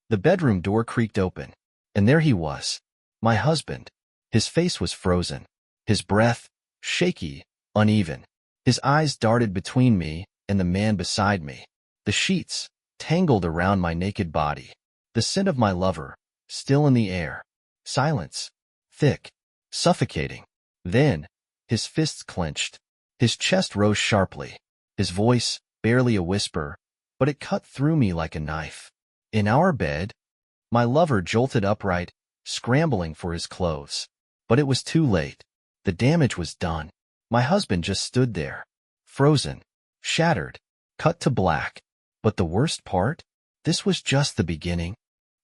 The bedroom door creaked open, and there he was, my husband. His face was frozen, his breath shaky, uneven. His eyes darted between me and the man beside me, the sheets tangled around my naked body, the scent of my lover still in the air, silence, thick, suffocating. Then, his fists clenched, his chest rose sharply, his voice barely a whisper, but it cut through me like a knife. In our bed, my lover jolted upright, scrambling for his clothes. But it was too late. The damage was done. My husband just stood there, frozen, shattered, cut to black. But the worst part? This was just the beginning.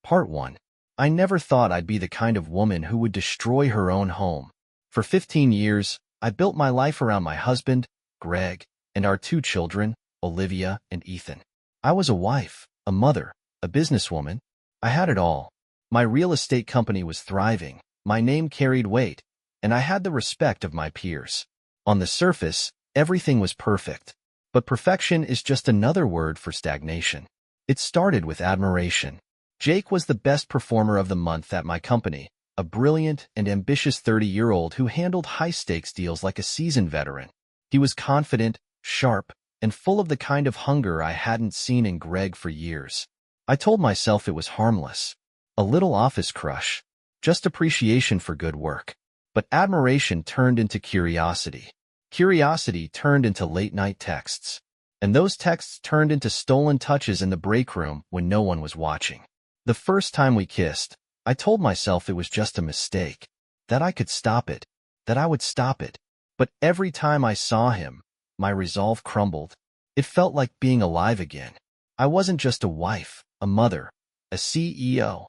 Part 1. I never thought I'd be the kind of woman who would destroy her own home. For 15 years, I built my life around my husband, Greg, and our 2 children, Olivia and Ethan. I was a wife, a mother, a businesswoman. I had it all. My real estate company was thriving, my name carried weight, and I had the respect of my peers. On the surface, everything was perfect. But perfection is just another word for stagnation. It started with admiration. Jake was the best performer of the month at my company, a brilliant and ambitious 30-year-old who handled high-stakes deals like a seasoned veteran. He was confident, sharp, and full of the kind of hunger I hadn't seen in Greg for years. I told myself it was harmless, a little office crush, just appreciation for good work. But admiration turned into curiosity. Curiosity turned into late-night texts. And those texts turned into stolen touches in the break room when no one was watching. The first time we kissed, I told myself it was just a mistake, that I could stop it, that I would stop it. But every time I saw him, my resolve crumbled. It felt like being alive again. I wasn't just a wife, a mother, a CEO.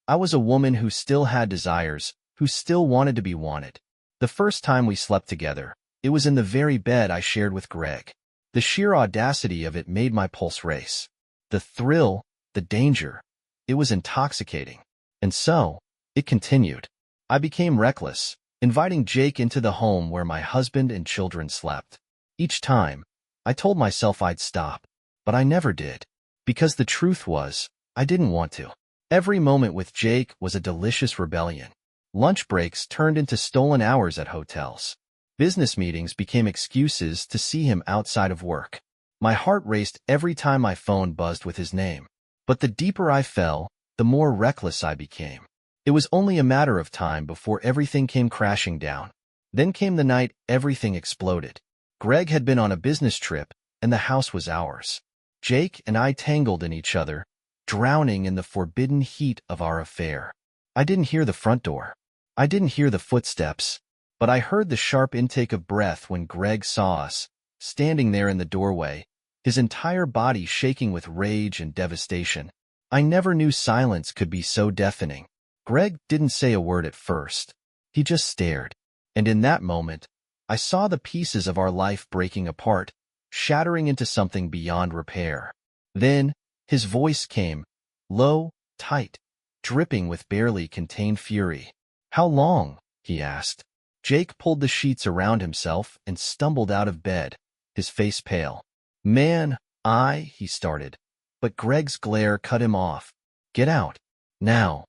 I was a woman who still had desires, who still wanted to be wanted. The first time we slept together, it was in the very bed I shared with Greg. The sheer audacity of it made my pulse race. The thrill, the danger, it was intoxicating. And so, it continued. I became reckless, inviting Jake into the home where my husband and children slept. Each time, I told myself I'd stop, but I never did. Because the truth was, I didn't want to. Every moment with Jake was a delicious rebellion. Lunch breaks turned into stolen hours at hotels. Business meetings became excuses to see him outside of work. My heart raced every time my phone buzzed with his name. But the deeper I fell, the more reckless I became. It was only a matter of time before everything came crashing down. Then came the night everything exploded. Greg had been on a business trip, and the house was ours. Jake and I tangled in each other, drowning in the forbidden heat of our affair. I didn't hear the front door. I didn't hear the footsteps, but I heard the sharp intake of breath when Greg saw us, standing there in the doorway, his entire body shaking with rage and devastation. I never knew silence could be so deafening. Greg didn't say a word at first. He just stared. And in that moment, I saw the pieces of our life breaking apart, shattering into something beyond repair. Then, his voice came, low, tight, dripping with barely contained fury. "How long?" he asked. Jake pulled the sheets around himself and stumbled out of bed, his face pale. "Man, he started. But Greg's glare cut him off. "Get out. Now."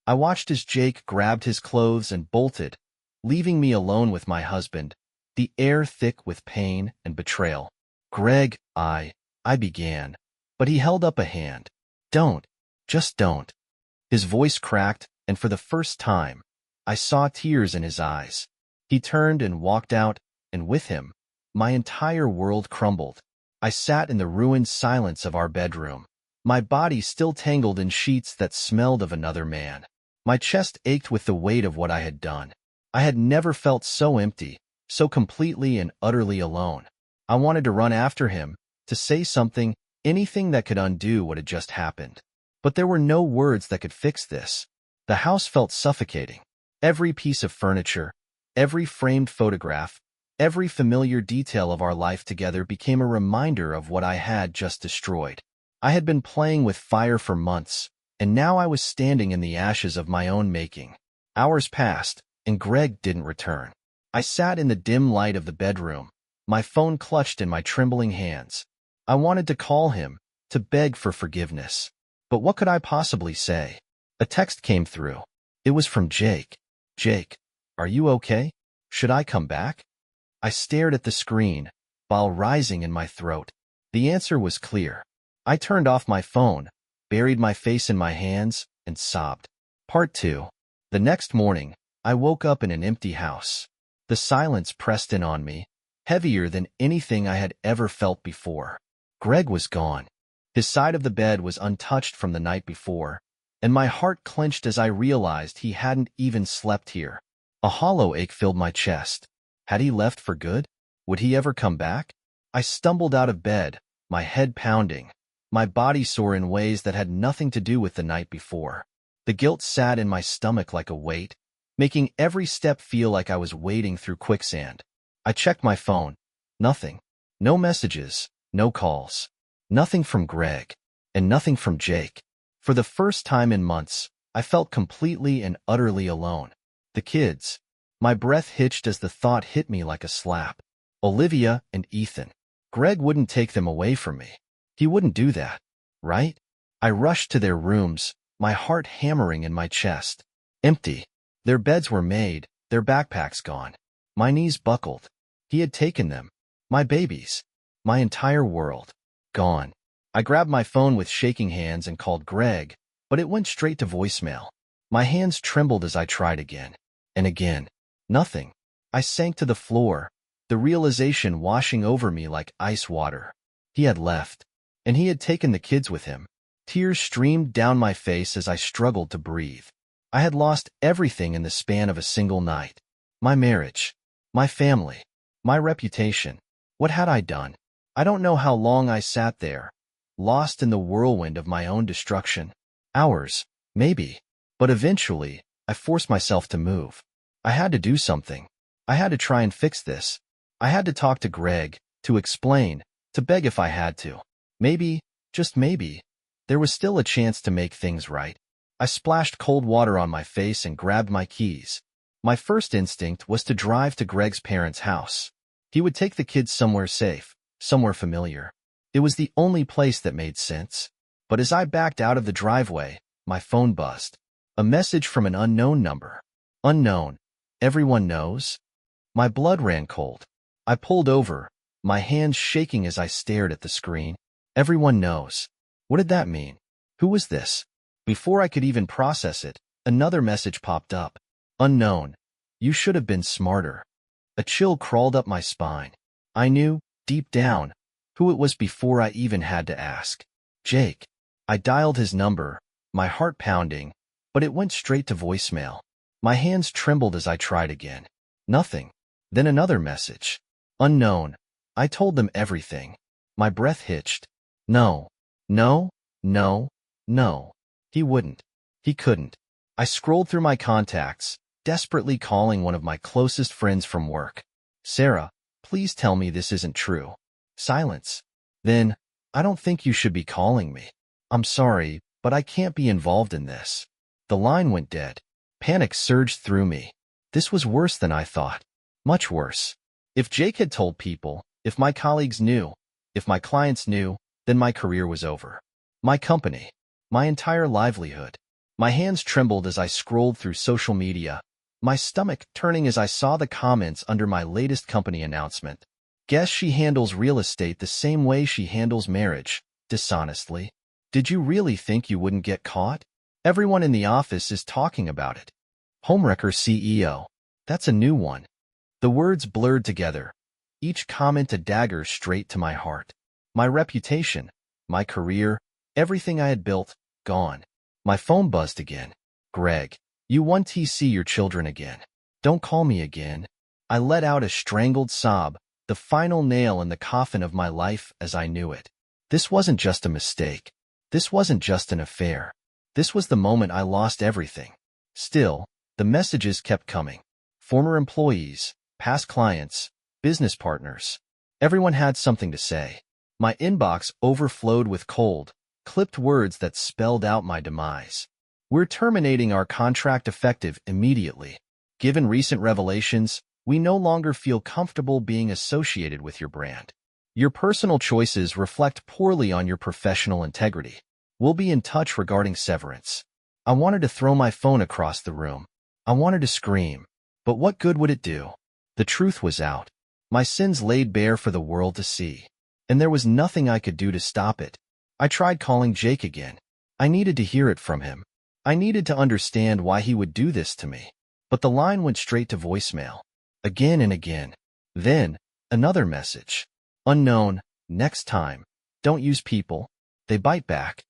I watched as Jake grabbed his clothes and bolted, leaving me alone with my husband, the air thick with pain and betrayal. "Greg, I began. But he held up a hand. "Don't. Just don't." His voice cracked, and for the first time, I saw tears in his eyes. He turned and walked out, and with him, my entire world crumbled. I sat in the ruined silence of our bedroom, my body still tangled in sheets that smelled of another man. My chest ached with the weight of what I had done. I had never felt so empty, so completely and utterly alone. I wanted to run after him, to say something, anything that could undo what had just happened. But there were no words that could fix this. The house felt suffocating. Every piece of furniture, every framed photograph, every familiar detail of our life together became a reminder of what I had just destroyed. I had been playing with fire for months, and now I was standing in the ashes of my own making. Hours passed, and Greg didn't return. I sat in the dim light of the bedroom, my phone clutched in my trembling hands. I wanted to call him, to beg for forgiveness. But what could I possibly say? A text came through. It was from Jake. Jake, are you okay? Should I come back? I stared at the screen, bile rising in my throat. The answer was clear. I turned off my phone, buried my face in my hands, and sobbed. Part 2. The next morning, I woke up in an empty house. The silence pressed in on me, heavier than anything I had ever felt before. Greg was gone. His side of the bed was untouched from the night before, and my heart clenched as I realized he hadn't even slept here. A hollow ache filled my chest. Had he left for good? Would he ever come back? I stumbled out of bed, my head pounding, my body sore in ways that had nothing to do with the night before. The guilt sat in my stomach like a weight, making every step feel like I was wading through quicksand. I checked my phone. Nothing. No messages, no calls. Nothing from Greg, and nothing from Jake. For the first time in months, I felt completely and utterly alone. The kids. My breath hitched as the thought hit me like a slap. Olivia and Ethan. Greg wouldn't take them away from me. He wouldn't do that, right? I rushed to their rooms, my heart hammering in my chest. Empty. Their beds were made, their backpacks gone. My knees buckled. He had taken them. My babies. My entire world. Gone. I grabbed my phone with shaking hands and called Greg, but it went straight to voicemail. My hands trembled as I tried again. And again. Nothing. I sank to the floor, the realization washing over me like ice water. He had left, and he had taken the kids with him. Tears streamed down my face as I struggled to breathe. I had lost everything in the span of a single night. My marriage. My family. My reputation. What had I done? I don't know how long I sat there, lost in the whirlwind of my own destruction. Hours, maybe. But eventually, I forced myself to move. I had to do something. I had to try and fix this. I had to talk to Greg, to explain, to beg if I had to. Maybe, just maybe, there was still a chance to make things right. I splashed cold water on my face and grabbed my keys. My first instinct was to drive to Greg's parents' house. He would take the kids somewhere safe, somewhere familiar. It was the only place that made sense. But as I backed out of the driveway, my phone buzzed. A message from an unknown number. Unknown. Everyone knows? My blood ran cold. I pulled over, my hands shaking as I stared at the screen. Everyone knows. What did that mean? Who was this? Before I could even process it, another message popped up. Unknown. You should have been smarter. A chill crawled up my spine. I knew, deep down, who it was before I even had to ask. Jake. I dialed his number, my heart pounding, but it went straight to voicemail. My hands trembled as I tried again. Nothing. Then another message. Unknown. I told them everything. My breath hitched. No. No. No. No. He wouldn't. He couldn't. I scrolled through my contacts, desperately calling one of my closest friends from work. Sarah, please tell me this isn't true. Silence. Then, I don't think you should be calling me. I'm sorry, but I can't be involved in this. The line went dead. Panic surged through me. This was worse than I thought. Much worse. If Jake had told people, if my colleagues knew, if my clients knew, then my career was over. My company. My entire livelihood. My hands trembled as I scrolled through social media, my stomach turning as I saw the comments under my latest company announcement. Guess she handles real estate the same way she handles marriage, dishonestly. Did you really think you wouldn't get caught? Everyone in the office is talking about it. Homewrecker CEO. That's a new one. The words blurred together, each comment a dagger straight to my heart. My reputation, my career, everything I had built, gone. My phone buzzed again. Greg, you want to see your children again. Don't call me again. I let out a strangled sob, the final nail in the coffin of my life as I knew it. This wasn't just a mistake. This wasn't just an affair. This was the moment I lost everything. Still, the messages kept coming. Former employees, past clients, business partners. Everyone had something to say. My inbox overflowed with cold, clipped words that spelled out my demise. We're terminating our contract effective immediately. Given recent revelations, we no longer feel comfortable being associated with your brand. Your personal choices reflect poorly on your professional integrity. We'll be in touch regarding severance. I wanted to throw my phone across the room. I wanted to scream. But what good would it do? The truth was out. My sins laid bare for the world to see. And there was nothing I could do to stop it. I tried calling Jake again. I needed to hear it from him. I needed to understand why he would do this to me. But the line went straight to voicemail. Again and again. Then, another message. Unknown, next time. Don't use people. They bite back.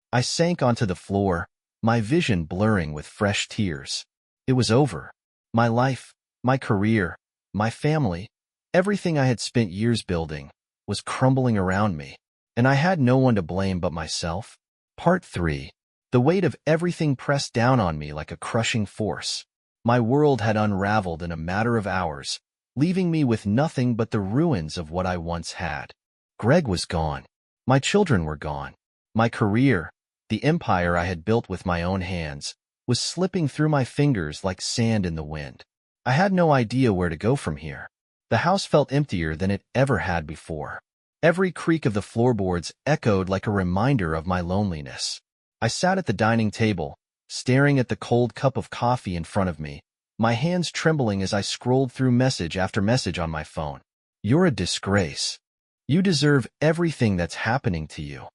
I sank onto the floor, my vision blurring with fresh tears. It was over. My life, my career, my family, everything I had spent years building, was crumbling around me. And I had no one to blame but myself. Part 3. The weight of everything pressed down on me like a crushing force. My world had unraveled in a matter of hours, leaving me with nothing but the ruins of what I once had. Greg was gone. My children were gone. My career, the empire I had built with my own hands, was slipping through my fingers like sand in the wind. I had no idea where to go from here. The house felt emptier than it ever had before. Every creak of the floorboards echoed like a reminder of my loneliness. I sat at the dining table, staring at the cold cup of coffee in front of me, my hands trembling as I scrolled through message after message on my phone. You're a disgrace. You deserve everything that's happening to you.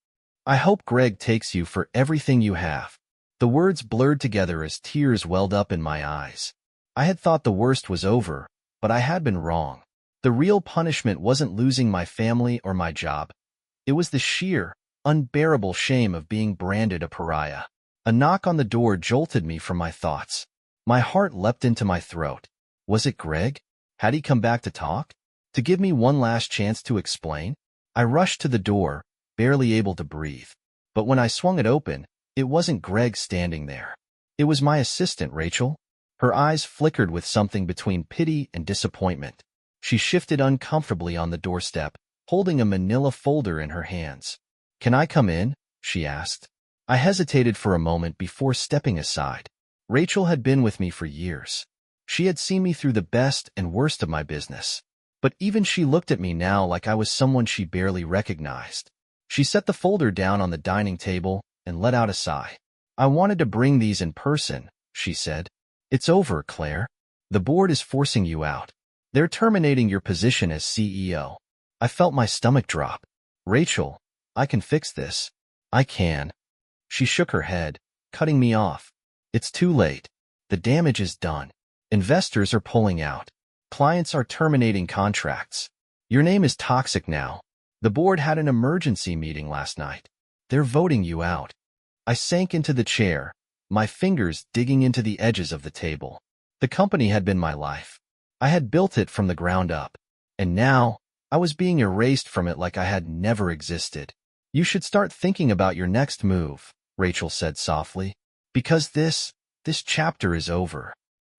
I hope Greg takes you for everything you have. The words blurred together as tears welled up in my eyes. I had thought the worst was over, but I had been wrong. The real punishment wasn't losing my family or my job. It was the sheer, unbearable shame of being branded a pariah. A knock on the door jolted me from my thoughts. My heart leapt into my throat. Was it Greg? Had he come back to talk? To give me one last chance to explain? I rushed to the door, barely able to breathe. But when I swung it open, it wasn't Greg standing there. It was my assistant, Rachel. Her eyes flickered with something between pity and disappointment. She shifted uncomfortably on the doorstep, holding a manila folder in her hands. "Can I come in?" she asked. I hesitated for a moment before stepping aside. Rachel had been with me for years. She had seen me through the best and worst of my business. But even she looked at me now like I was someone she barely recognized. She set the folder down on the dining table and let out a sigh. "I wanted to bring these in person," she said. "It's over, Claire. The board is forcing you out. They're terminating your position as CEO. I felt my stomach drop. "Rachel, I can fix this. I can." She shook her head, cutting me off. "It's too late. The damage is done. Investors are pulling out. Clients are terminating contracts. Your name is toxic now. The board had an emergency meeting last night. They're voting you out." I sank into the chair, my fingers digging into the edges of the table. The company had been my life. I had built it from the ground up. And now, I was being erased from it like I had never existed. "You should start thinking about your next move," Rachel said softly. "Because this chapter is over."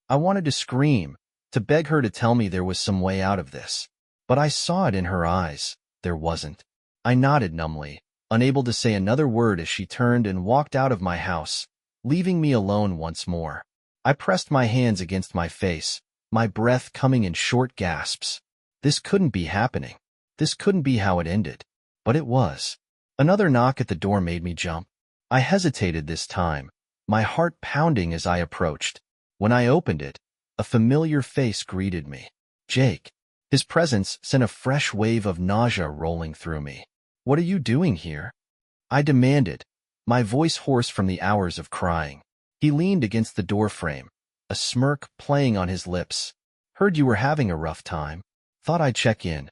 I wanted to scream, to beg her to tell me there was some way out of this. But I saw it in her eyes. There wasn't. I nodded numbly, unable to say another word as she turned and walked out of my house, leaving me alone once more. I pressed my hands against my face, my breath coming in short gasps. This couldn't be happening. This couldn't be how it ended. But it was. Another knock at the door made me jump. I hesitated this time, my heart pounding as I approached. When I opened it, a familiar face greeted me. Jake. His presence sent a fresh wave of nausea rolling through me. "What are you doing here?" I demanded, my voice hoarse from the hours of crying. He leaned against the doorframe, a smirk playing on his lips. "Heard you were having a rough time. Thought I'd check in."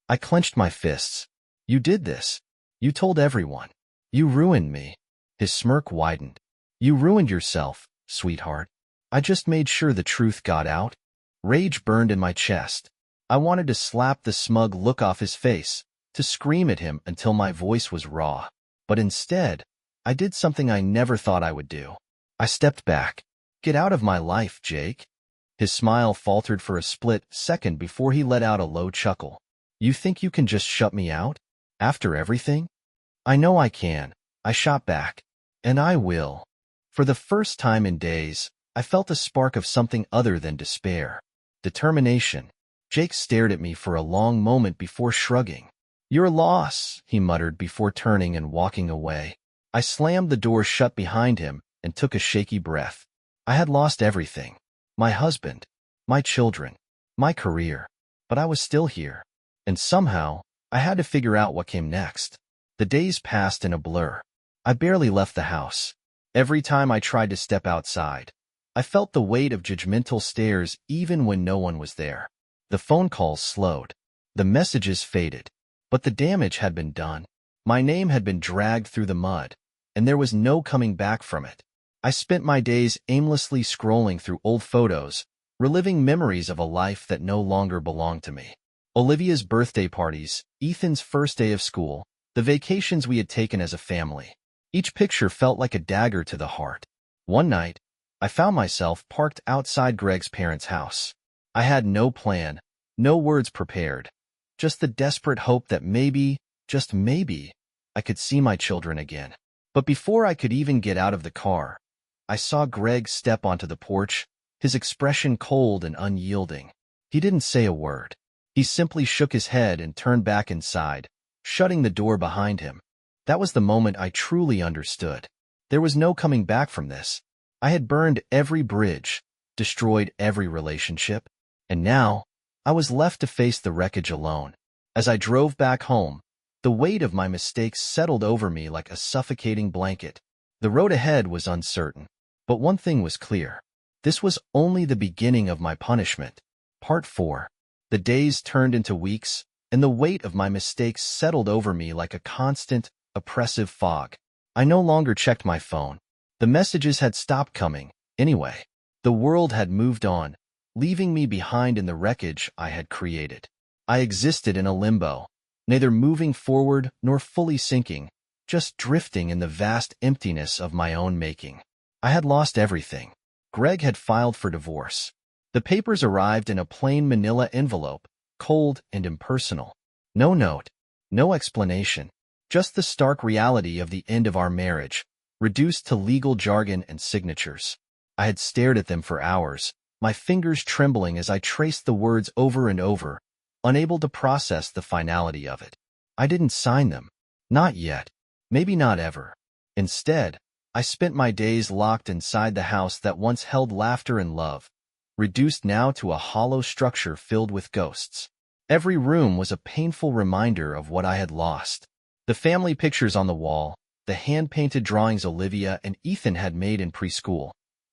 I clenched my fists. "You did this. You told everyone. You ruined me." His smirk widened. "You ruined yourself, sweetheart." I just made sure the truth got out. Rage burned in my chest. I wanted to slap the smug look off his face, to scream at him until my voice was raw. But instead, I did something I never thought I would do. I stepped back. "Get out of my life, Jake." His smile faltered for a split second before he let out a low chuckle. "You think you can just shut me out? After everything?" "I know I can," I shot back. "And I will." For the first time in days, I felt a spark of something other than despair. Determination. Jake stared at me for a long moment before shrugging. "Your loss," he muttered before turning and walking away. I slammed the door shut behind him and took a shaky breath. I had lost everything. My husband, my children, my career. But I was still here. And somehow, I had to figure out what came next. The days passed in a blur. I barely left the house. Every time I tried to step outside, I felt the weight of judgmental stares even when no one was there. The phone calls slowed. The messages faded. But the damage had been done. My name had been dragged through the mud, and there was no coming back from it. I spent my days aimlessly scrolling through old photos, reliving memories of a life that no longer belonged to me. Olivia's birthday parties, Ethan's first day of school, the vacations we had taken as a family. Each picture felt like a dagger to the heart. One night, I found myself parked outside Greg's parents' house. I had no plan, no words prepared, just the desperate hope that maybe, just maybe, I could see my children again. But before I could even get out of the car, I saw Greg step onto the porch, his expression cold and unyielding. He didn't say a word. He simply shook his head and turned back inside, shutting the door behind him. That was the moment I truly understood. There was no coming back from this. I had burned every bridge, destroyed every relationship, and now I was left to face the wreckage alone. As I drove back home, the weight of my mistakes settled over me like a suffocating blanket. The road ahead was uncertain, but one thing was clear. This was only the beginning of my punishment. Part 4. The days turned into weeks, and the weight of my mistakes settled over me like a constant, oppressive fog. I no longer checked my phone. The messages had stopped coming, anyway. The world had moved on, leaving me behind in the wreckage I had created. I existed in a limbo, neither moving forward nor fully sinking, just drifting in the vast emptiness of my own making. I had lost everything. Greg had filed for divorce. The papers arrived in a plain manila envelope, cold and impersonal. No note, no explanation, just the stark reality of the end of our marriage, reduced to legal jargon and signatures. I had stared at them for hours, my fingers trembling as I traced the words over and over, unable to process the finality of it. I didn't sign them. Not yet. Maybe not ever. Instead, I spent my days locked inside the house that once held laughter and love, reduced now to a hollow structure filled with ghosts. Every room was a painful reminder of what I had lost. The family pictures on the wall, the hand-painted drawings Olivia and Ethan had made in preschool,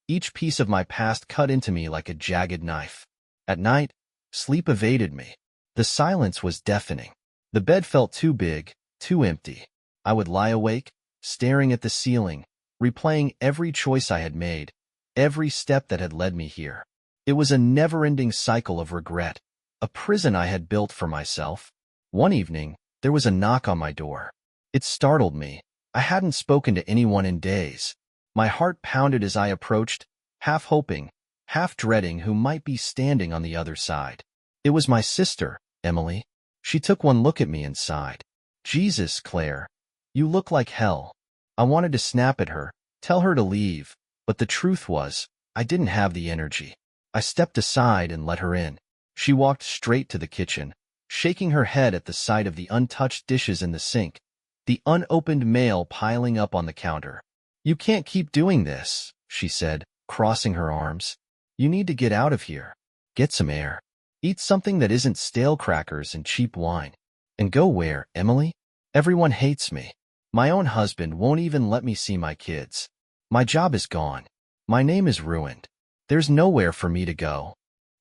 each piece of my past cut into me like a jagged knife. At night, sleep evaded me. The silence was deafening. The bed felt too big, too empty. I would lie awake, staring at the ceiling, replaying every choice I had made, every step that had led me here. It was a never-ending cycle of regret, a prison I had built for myself. One evening, there was a knock on my door. It startled me. I hadn't spoken to anyone in days. My heart pounded as I approached, half hoping, half dreading who might be standing on the other side. It was my sister, Emily. She took one look at me and sighed. "Jesus, Claire, you look like hell." I wanted to snap at her, tell her to leave, but the truth was, I didn't have the energy. I stepped aside and let her in. She walked straight to the kitchen, shaking her head at the sight of the untouched dishes in the sink, the unopened mail piling up on the counter. "You can't keep doing this," she said, crossing her arms. "You need to get out of here. Get some air. Eat something that isn't stale crackers and cheap wine. And go where, Emily? Everyone hates me. My own husband won't even let me see my kids. My job is gone. My name is ruined. There's nowhere for me to go."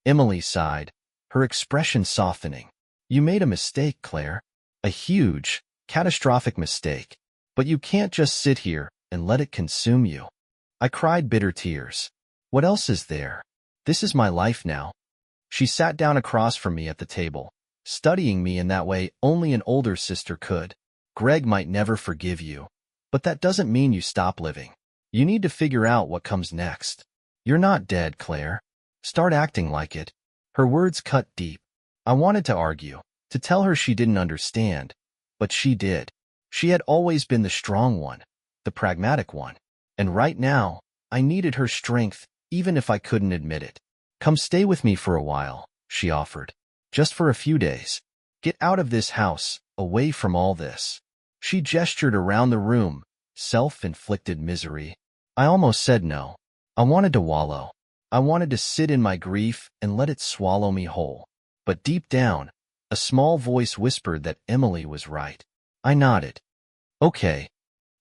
Emily sighed, her expression softening. "You made a mistake, Claire. A huge, catastrophic mistake. But you can't just sit here and let it consume you." I cried bitter tears. "What else is there? This is my life now." She sat down across from me at the table, studying me in that way only an older sister could. "Greg might never forgive you, but that doesn't mean you stop living. You need to figure out what comes next. You're not dead, Claire. Start acting like it." Her words cut deep. I wanted to argue, to tell her she didn't understand, but she did. She had always been the strong one, the pragmatic one. And right now, I needed her strength, even if I couldn't admit it. "Come stay with me for a while," she offered. "Just for a few days. Get out of this house, away from all this." She gestured around the room, self-inflicted misery. I almost said no. I wanted to wallow. I wanted to sit in my grief and let it swallow me whole. But deep down, a small voice whispered that Emily was right. I nodded. Okay.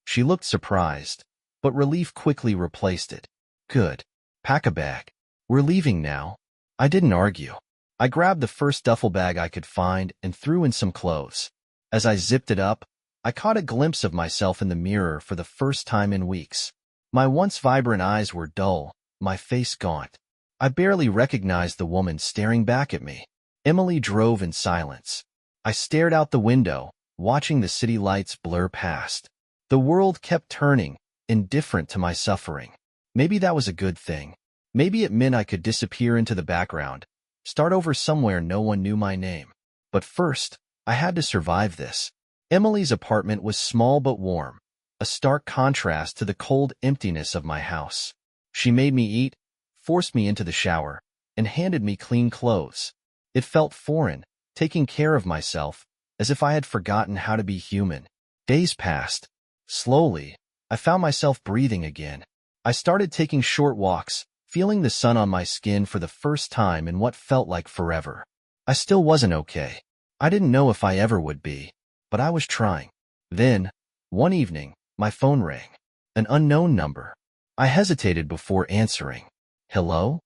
She looked surprised, but relief quickly replaced it. Good. Pack a bag. We're leaving now. I didn't argue. I grabbed the first duffel bag I could find and threw in some clothes. As I zipped it up, I caught a glimpse of myself in the mirror for the first time in weeks. My once vibrant eyes were dull, my face gaunt. I barely recognized the woman staring back at me. Emily drove in silence. I stared out the window, watching the city lights blur past. The world kept turning, indifferent to my suffering. Maybe that was a good thing. Maybe it meant I could disappear into the background, start over somewhere no one knew my name. But first, I had to survive this. Emily's apartment was small but warm, a stark contrast to the cold emptiness of my house. She made me eat, forced me into the shower, and handed me clean clothes. It felt foreign, taking care of myself, as if I had forgotten how to be human. Days passed. Slowly, I found myself breathing again. I started taking short walks, feeling the sun on my skin for the first time in what felt like forever. I still wasn't okay. I didn't know if I ever would be, but I was trying. Then, one evening, my phone rang. An unknown number. I hesitated before answering. Hello?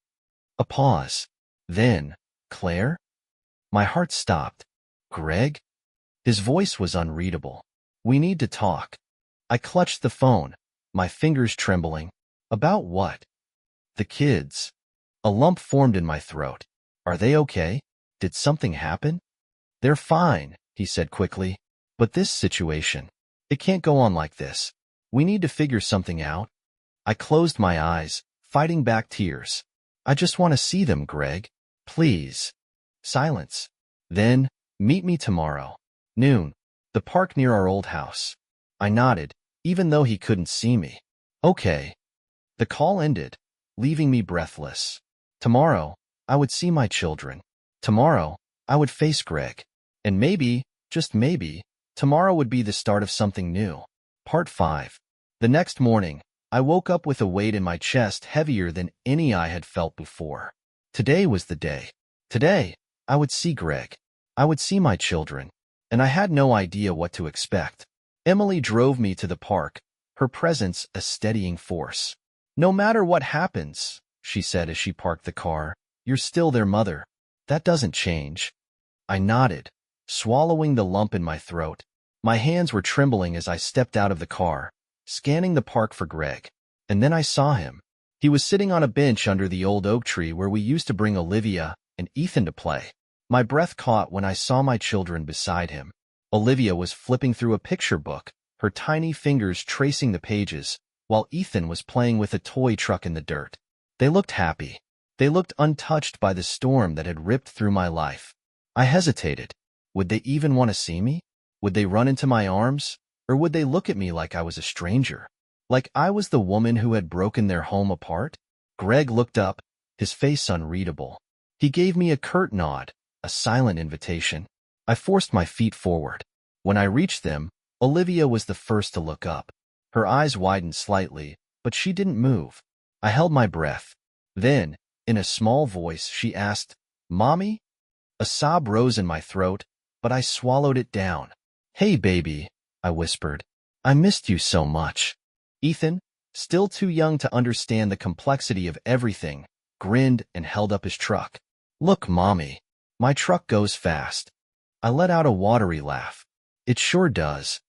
A pause. Then, Claire? My heart stopped. Greg? His voice was unreadable. We need to talk. I clutched the phone, my fingers trembling. About what? The kids. A lump formed in my throat. Are they okay? Did something happen? They're fine, he said quickly. But this situation, it can't go on like this. We need to figure something out. I closed my eyes, fighting back tears. I just want to see them, Greg. Please. Silence. Then, meet me tomorrow. Noon. The park near our old house. I nodded, even though he couldn't see me. Okay. The call ended, leaving me breathless. Tomorrow, I would see my children. Tomorrow, I would face Greg. And maybe, just maybe, tomorrow would be the start of something new. Part 5. The next morning, I woke up with a weight in my chest heavier than any I had felt before. Today was the day. Today, I would see Greg. I would see my children. And I had no idea what to expect. Emily drove me to the park, her presence a steadying force. No matter what happens, she said as she parked the car, you're still their mother. That doesn't change. I nodded, swallowing the lump in my throat. My hands were trembling as I stepped out of the car, scanning the park for Greg. And then I saw him. He was sitting on a bench under the old oak tree where we used to bring Olivia and Ethan to play. My breath caught when I saw my children beside him. Olivia was flipping through a picture book, her tiny fingers tracing the pages, while Ethan was playing with a toy truck in the dirt. They looked happy. They looked untouched by the storm that had ripped through my life. I hesitated. Would they even want to see me? Would they run into my arms? Or would they look at me like I was a stranger? Like I was the woman who had broken their home apart? Greg looked up, his face unreadable. He gave me a curt nod, a silent invitation. I forced my feet forward. When I reached them, Olivia was the first to look up. Her eyes widened slightly, but she didn't move. I held my breath. Then, in a small voice, she asked, Mommy? A sob rose in my throat, but I swallowed it down. Hey, baby, I whispered. I missed you so much. Ethan, still too young to understand the complexity of everything, grinned and held up his truck. Look, Mommy, my truck goes fast. I let out a watery laugh. It sure does.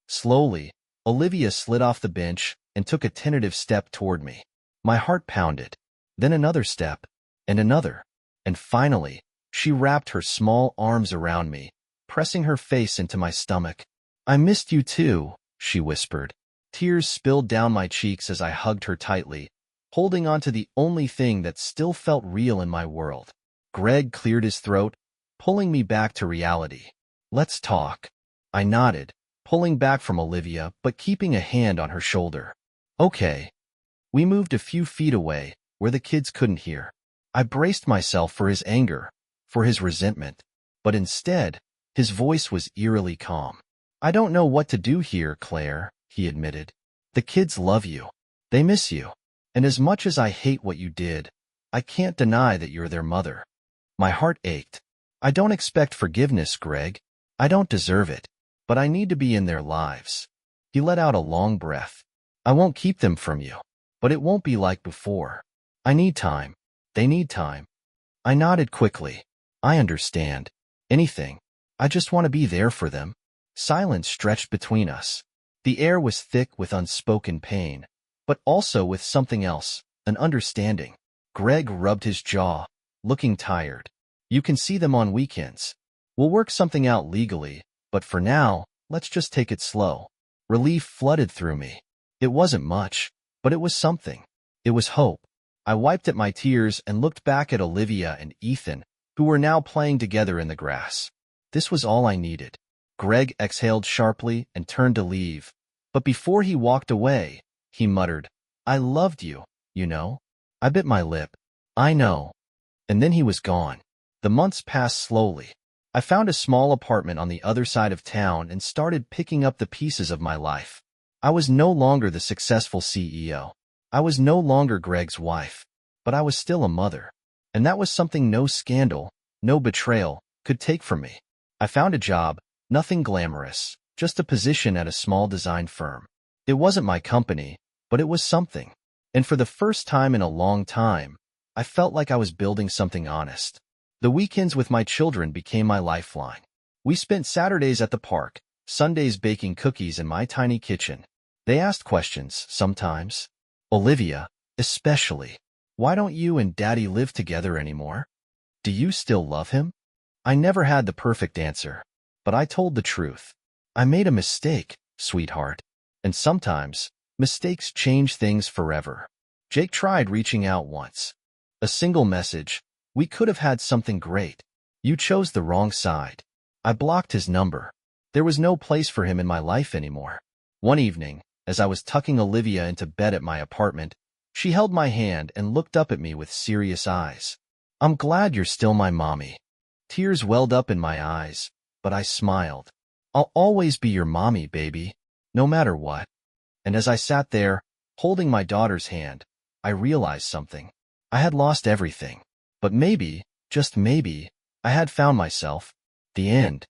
Slowly, Olivia slid off the bench and took a tentative step toward me. My heart pounded. Then another step, and another. And finally, she wrapped her small arms around me, pressing her face into my stomach. I missed you too, she whispered. Tears spilled down my cheeks as I hugged her tightly, holding on to the only thing that still felt real in my world. Greg cleared his throat, pulling me back to reality. Let's talk. I nodded, pulling back from Olivia but keeping a hand on her shoulder. Okay. We moved a few feet away, where the kids couldn't hear. I braced myself for his anger, for his resentment. But instead, his voice was eerily calm. I don't know what to do here, Claire, he admitted. The kids love you. They miss you. And as much as I hate what you did, I can't deny that you're their mother. My heart ached. I don't expect forgiveness, Greg. I don't deserve it. But I need to be in their lives. He let out a long breath. I won't keep them from you. But it won't be like before. I need time. They need time. I nodded quickly. I understand. Anything. I just want to be there for them. Silence stretched between us. The air was thick with unspoken pain, but also with something else, an understanding. Greg rubbed his jaw, looking tired. You can see them on weekends. We'll work something out legally, but for now, let's just take it slow. Relief flooded through me. It wasn't much, but it was something. It was hope. I wiped at my tears and looked back at Olivia and Ethan, who were now playing together in the grass. This was all I needed. Greg exhaled sharply and turned to leave. But before he walked away, he muttered, I loved you, you know. I bit my lip. I know. And then he was gone. The months passed slowly. I found a small apartment on the other side of town and started picking up the pieces of my life. I was no longer the successful CEO. I was no longer Greg's wife. But I was still a mother. And that was something no scandal, no betrayal, could take from me. I found a job, nothing glamorous, just a position at a small design firm. It wasn't my company, but it was something. And for the first time in a long time, I felt like I was building something honest. The weekends with my children became my lifeline. We spent Saturdays at the park, Sundays baking cookies in my tiny kitchen. They asked questions, sometimes. Olivia, especially. Why don't you and Daddy live together anymore? Do you still love him? I never had the perfect answer, but I told the truth. I made a mistake, sweetheart. And sometimes, mistakes change things forever. Jake tried reaching out once. A single message. We could have had something great. You chose the wrong side. I blocked his number. There was no place for him in my life anymore. One evening, as I was tucking Olivia into bed at my apartment, she held my hand and looked up at me with serious eyes. I'm glad you're still my mommy. Tears welled up in my eyes, but I smiled. I'll always be your mommy, baby, no matter what. And as I sat there, holding my daughter's hand, I realized something. I had lost everything. But maybe, just maybe, I had found myself. The end.